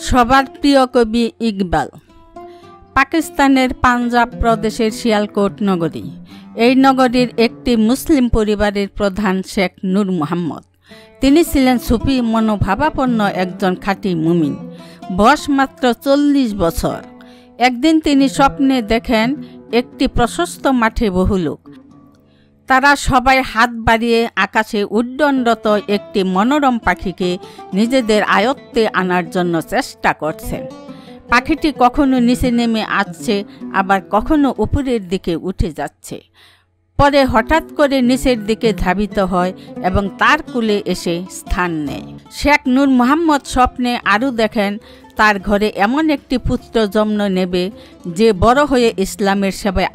সবার প্রিয় কবি ইকবাল। পাকিস্তানের পাঞ্জাব প্রদেশের শিয়ালকোট নগরী। এই নগরীর একটি মুসলিম পরিবারের প্রধান শেখ নূর মোহাম্মদ। তিনি ছিলেন সুফি মনোভাবাপন্ন একজন খাঁটি মুমিন। বয়স মাত্র 40 বছর। একদিন তিনি স্বপ্নে দেখেন একটি প্রশস্ত মাঠে বহু লোক। তারা সবাই হাত বাড়িয়ে আকাশে উড্ডয়নরত একটি মনোরম পাখিকে নিজেদের আয়ত্তে আনার জন্য চেষ্টা করছেন। পাখিটি কখনো নিচে নেমে আসছে, আবার কখনো উপরের দিকে উঠে যাচ্ছে। পরে হঠাৎ করে নিচের দিকে ধাবিত হয় এবং তার কুলে এসে স্থান নেয়। শেখ নূর মোহাম্মদ স্বপ্নে আরও দেখেন তার ঘরে এমন একটি পুত্র জন্ম নেবে যে বড় হয়ে ইসলামের সেবায়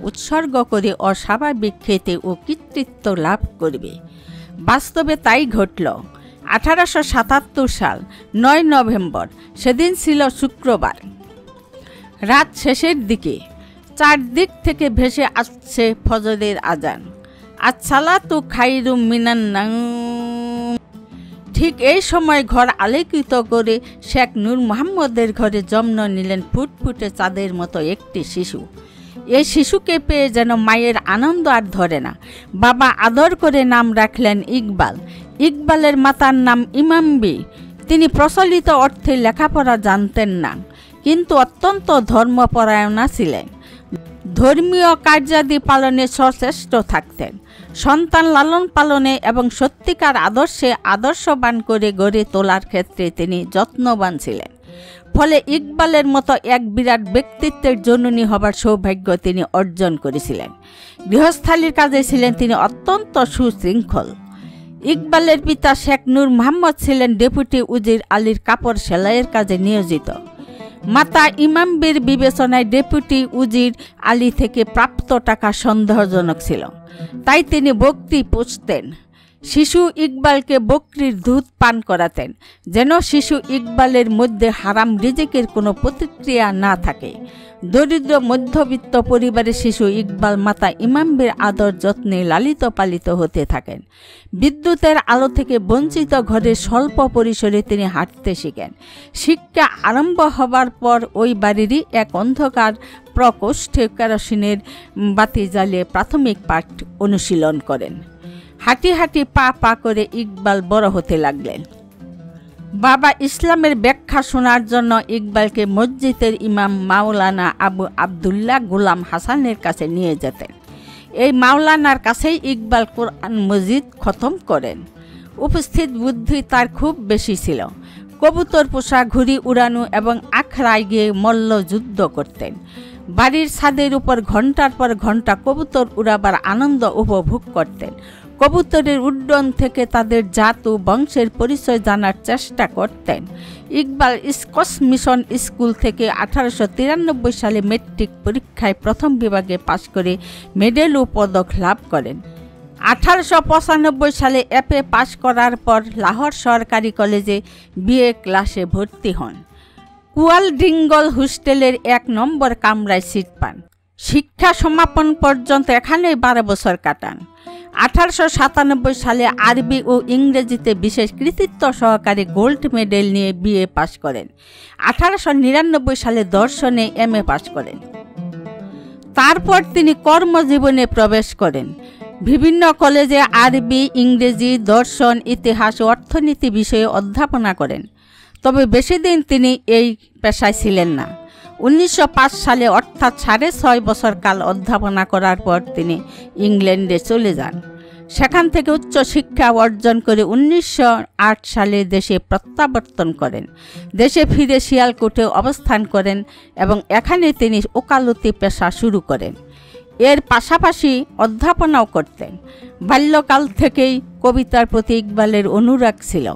উৎসর্গ করে অস্বাভাবিক খ্যাতি ও কৃতিত্ব লাভ করবে। বাস্তবে তাই ঘটল। 1877 সাল 9 নভেম্বর, সেদিন ছিল শুক্রবার। রাত শেষের দিকে চারদিক থেকে ভেসে আসছে ফজরের আজান। আসসালাতু খায়রুম মিনান নাওম। ঠিক এই সময় ঘর আলোকিত করে শেখ নূর মোহাম্মদের ঘরে জন্ম নিলেন ফুটফুটে চাঁদের মতো একটি শিশু। এই শিশুকে পেয়ে যেন মায়ের আনন্দ আর ধরে না। বাবা আদর করে নাম রাখলেন ইকবাল। ইকবালের মাতার নাম ইমামবি। তিনি প্রচলিত অর্থে লেখাপড়া জানতেন না, কিন্তু অত্যন্ত ধর্মপরায়ণা ছিলেন। ধর্মীয় কার্যাদি পালনে সচেষ্ট থাকতেন। সন্তান লালন পালনে এবং সত্যিকার আদর্শে আদর্শবান করে গড়ে তোলার ক্ষেত্রে তিনি যত্নবান ছিলেন। ফলে ইকবালের মতো এক বিরাট ব্যক্তিত্বের জননী হবার সৌভাগ্য তিনি অর্জন করেছিলেন। গৃহস্থালির কাজে ছিলেন তিনি অত্যন্ত সুশৃঙ্খল। ইকবালের পিতা শেখ নূর মোহাম্মদ ছিলেন ডেপুটি উজির আলীর কাপড় সেলাইয়ের কাজে নিয়োজিত। মাতা ইমামবির বিবেচনায় ডেপুটি উজির আলী থেকে প্রাপ্ত টাকা সন্দেহজনক ছিল, তাই তিনি বকরি পুষতেন। শিশু ইকবালকে বকরির দুধ পান করাতেন, যেন শিশু ইকবালের মধ্যে হারাম রিজিকের কোনো প্রতিক্রিয়া না থাকে। দরিদ্র মধ্যবিত্ত পরিবারের শিশু ইকবাল মাতা ইমামবির আদর যত্নে লালিত পালিত হতে থাকেন। বিদ্যুতের আলো থেকে বঞ্চিত ঘরের স্বল্প পরিসরে তিনি হাঁটতে শিখেন। শিক্ষা আরম্ভ হবার পর ওই বাড়িরই এক অন্ধকার প্রকোষ্ঠে কেরোসিনের বাতি জ্বালিয়ে প্রাথমিক পাঠ অনুশীলন করেন। হাঁটি হাঁটি পা পা করে ইকবাল বড় হতে লাগলেন। বাবা ইসলামের ব্যাখ্যা শোনার জন্য ইকবালকে মসজিদের ইমাম মাওলানা আবু আবদুল্লাহ গোলাম হাসানের কাছে নিয়ে যেতেন। এই মাওলানার কাছেই ইকবাল কোরআন মজিদ খতম করেন। উপস্থিত বুদ্ধি তার খুব বেশি ছিল। কবুতর পোষা, ঘুড়ি উড়ানো এবং আখড়ায় গিয়ে মল্ল যুদ্ধ করতেন। বাড়ির ছাদের উপর ঘন্টার পর ঘন্টা কবুতর উড়াবার আনন্দ উপভোগ করতেন। কবুতরের উড্ডয়ন থেকে তাদের জাত ও বংশের পরিচয় জানার চেষ্টা করতেন। ইকবাল স্কচ মিশন স্কুল থেকে 1893 সালে মেট্রিক পরীক্ষায় প্রথম বিভাগে পাশ করে মেডেল ও পদক লাভ করেন। 1895 সালে এফএ পাশ করার পর লাহোর সরকারি কলেজে বিএ ক্লাসে ভর্তি হন। কুয়ালডিঙ্গল হোস্টেলের 1 নম্বর কামরায় সিট পান। শিক্ষা সমাপন পর্যন্ত এখানেই 12 বছর কাটান। 1897 সালে আরবি ও ইংরেজিতে বিশেষ কৃতিত্ব সহকারে গোল্ড মেডেল নিয়ে বিএ পাশ করেন। 1899 সালে দর্শনে এমএ পাশ করেন। তারপর তিনি কর্মজীবনে প্রবেশ করেন। বিভিন্ন কলেজে আরবি, ইংরেজি, দর্শন, ইতিহাস ও অর্থনীতি বিষয়ে অধ্যাপনা করেন। তবে বেশি দিন তিনি এই পেশায় ছিলেন না। 1905 সালে অর্থাৎ 6.5 বছর কাল অধ্যাপনা করার পর তিনি ইংল্যান্ডে চলে যান। সেখান থেকে উচ্চশিক্ষা অর্জন করে 1908 সালে দেশে প্রত্যাবর্তন করেন। দেশে ফিরে শিয়ালকোটে অবস্থান করেন এবং এখানে তিনি ওকালতি পেশা শুরু করেন। এর পাশাপাশি অধ্যাপনাও করতেন। বাল্যকাল থেকেই কবিতার প্রতি ইকবালের অনুরাগ ছিল।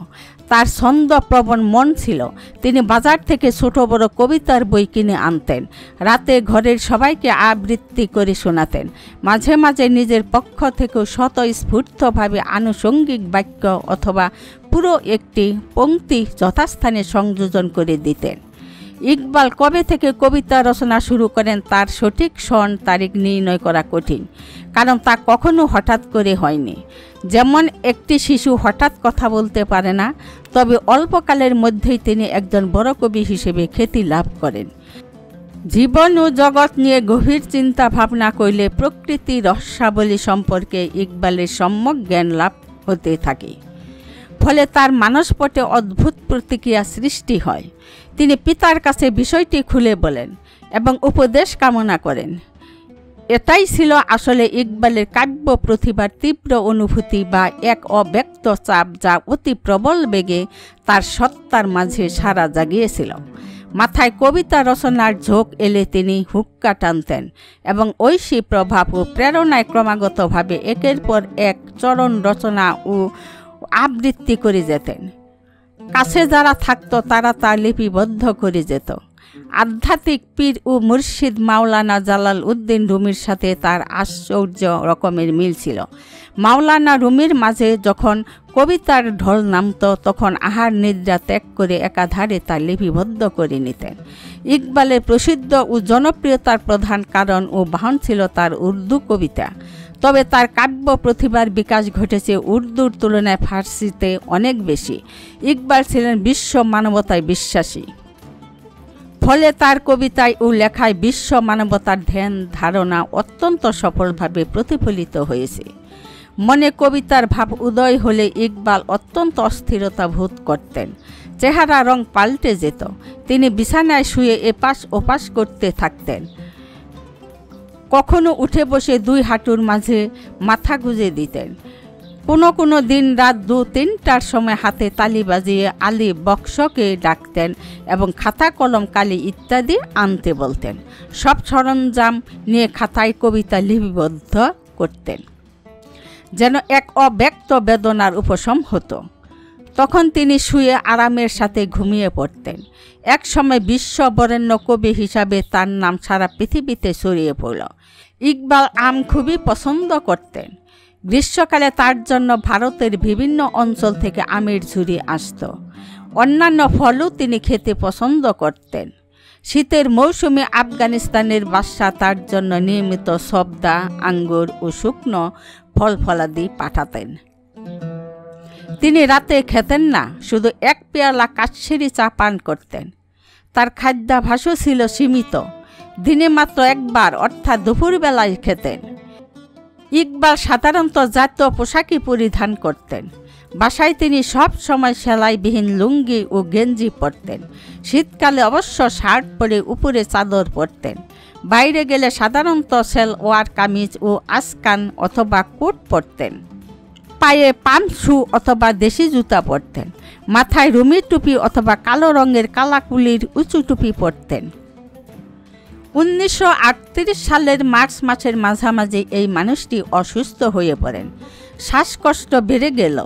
তার ছন্দপ্রবণ মন ছিল। তিনি বাজার থেকে ছোট বড় কবিতার বই কিনে আনতেন। রাতে ঘরের সবাইকে আবৃত্তি করে শোনাতেন। মাঝে মাঝে নিজের পক্ষ থেকেও স্বতঃস্ফূর্তভাবে আনুষঙ্গিক বাক্য অথবা পুরো একটি পংক্তি যথাস্থানে সংযোজন করে দিতেন। ইকবাল কবে থেকে কবিতা রচনা শুরু করেন তার সঠিক সন তারিখ নির্ণয় করা কঠিন, কারণ তা কখনো হঠাৎ করে হয়নি। যেমন একটি শিশু হঠাৎ কথা বলতে পারে না, তবে অল্পকালের মধ্যেই তিনি একজন বড় কবি হিসেবে খ্যাতি লাভ করেন। জীবন ও জগৎ নিয়ে গভীর চিন্তা ভাবনা করলে প্রকৃতি রহস্যাবলী সম্পর্কে ইকবালের সম্যক জ্ঞান লাভ হতে থাকে। ফলে তার মানসপটে অদ্ভুত প্রতিক্রিয়া সৃষ্টি হয়। তিনি পিতার কাছে বিষয়টি খুলে বলেন এবং উপদেশ কামনা করেন। এটাই ছিল আসলে ইকবালের কাব্য প্রতিভার তীব্র অনুভূতি বা এক অব্যক্ত চাপ, যা অতি প্রবল বেগে তার সত্তার মাঝে সাড়া জাগিয়েছিল। মাথায় কবিতা রচনার ঝোঁক এলে তিনি হুক্কা টানতেন এবং ঐশী প্রভাব ও প্রেরণায় ক্রমাগতভাবে একের পর এক চরণ রচনা ও আবৃত্তি করে যেতেন। কাছে যারা থাকতো তারা তা লিপিবদ্ধ করে যেত। আধ্যাত্মিক পীর ও মুর্শিদ মাওলানা জালাল উদ্দিন রুমির সাথে তার আশ্চর্য রকমের মিল ছিল। মাওলানা রুমির মাঝে যখন কবিতার ঢল নামত, তখন আহার নিদ্রা ত্যাগ করে একাধারে তা লিপিবদ্ধ করে নিতেন। ইকবালের প্রসিদ্ধ ও জনপ্রিয়তার প্রধান কারণ ও বাহন ছিল তার উর্দু কবিতা। তবে তার কাব্য প্রতিভার বিকাশ ঘটেছে উর্দুর তুলনায় ফার্সিতে অনেক বেশি। ইকবাল ছিলেন বিশ্ব মানবতায় বিশ্বাসী। ফলে তার কবিতায় ও লেখায় বিশ্ব মানবতার ধ্যান ধারণা অত্যন্ত সফলভাবে প্রতিফলিত হয়েছে। মনে কবিতার ভাব উদয় হলে ইকবাল অত্যন্ত অস্থিরতা বোধ করতেন। চেহারা রং পাল্টে যেত। তিনি বিছানায় শুয়ে এপাশ ওপাশ করতে থাকতেন। কখনো উঠে বসে দুই হাঁটুর মাঝে মাথা গুঁজে দিতেন। কোনো দিন রাত 2-3টার সময় হাতে তালি বাজিয়ে আলী বক্সকে ডাকতেন এবং খাতা কলম কালি ইত্যাদি আনতে বলতেন। সব সরঞ্জাম নিয়ে খাতায় কবিতা লিপিবদ্ধ করতেন, যেন এক অব্যক্ত বেদনার উপশম হতো। তখন তিনি শুয়ে আরামের সাথে ঘুমিয়ে পড়তেন। এক সময় বিশ্ববরেণ্য কবি হিসাবে তার নাম সারা পৃথিবীতে ছড়িয়ে পড়ল। ইকবাল আম খুবই পছন্দ করতেন। গ্রীষ্মকালে তার জন্য ভারতের বিভিন্ন অঞ্চল থেকে আমের ঝুড়ি আসত। অন্যান্য ফলও তিনি খেতে পছন্দ করতেন। শীতের মৌসুমে আফগানিস্তানের বাদশা তার জন্য নিয়মিত সবদা, আঙ্গুর ও শুকনো ফল ফলাদি পাঠাতেন। তিনি রাতে খেতেন না, শুধু এক পেয়ালা কাচ্ছিরি চা পান করতেন। তার খাদ্যাভ্যাসও ছিল সীমিত। দিনে মাত্র একবার, অর্থাৎ দুপুরবেলায় খেতেন। ইকবাল সাধারণত জাতীয় পোশাকই পরিধান করতেন। বাসায় তিনি সব সময় সেলাইবিহীন লুঙ্গি ও গেঞ্জি পরতেন। শীতকালে অবশ্য শার্ট পরে উপরে চাদর পরতেন। বাইরে গেলে সাধারণত সেলওয়ার কামিজ ও আসকান অথবা কোট পরতেন। পায়ে পাম শু অথবা দেশি জুতা পরতেন। মাথায় রুমি টুপি অথবা কালো রঙের কালাকুলির উঁচু টুপি পরতেন। 1938 সালের মার্চ মাসের মাঝামাঝি এই মানুষটি অসুস্থ হয়ে পড়েন। শ্বাসকষ্ট বেড়ে গেল।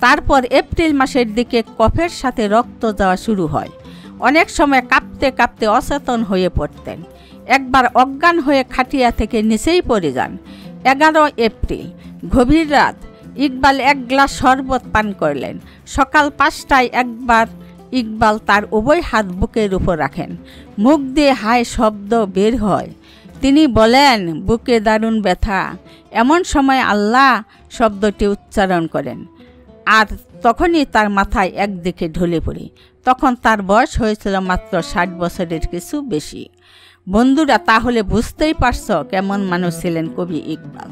তারপর এপ্রিল মাসের দিকে কফের সাথে রক্ত যাওয়া শুরু হয়। অনেক সময় কাঁপতে কাঁপতে অচেতন হয়ে পড়তেন। একবার অজ্ঞান হয়ে খাটিয়া থেকে নিচেই পড়ে যান। 11 এপ্রিল গভীর রাত। ইকবাল এক গ্লাস শরবত পান করলেন। সকাল 5টায় একবার ইকবাল তার উভয় হাত বুকের উপর রাখেন। মুখ দিয়ে হায় শব্দ বের হয়। তিনি বলেন, বুকে দারুণ ব্যথা। এমন সময় আল্লাহ শব্দটি উচ্চারণ করেন, আর তখনই তার মাথায় একদিকে ঢলে পড়ি। তখন তার বয়স হয়েছিল মাত্র 60 বছরের কিছু বেশি। বন্ধুরা, তাহলে বুঝতেই পারছ কেমন মানুষ ছিলেন কবি ইকবাল।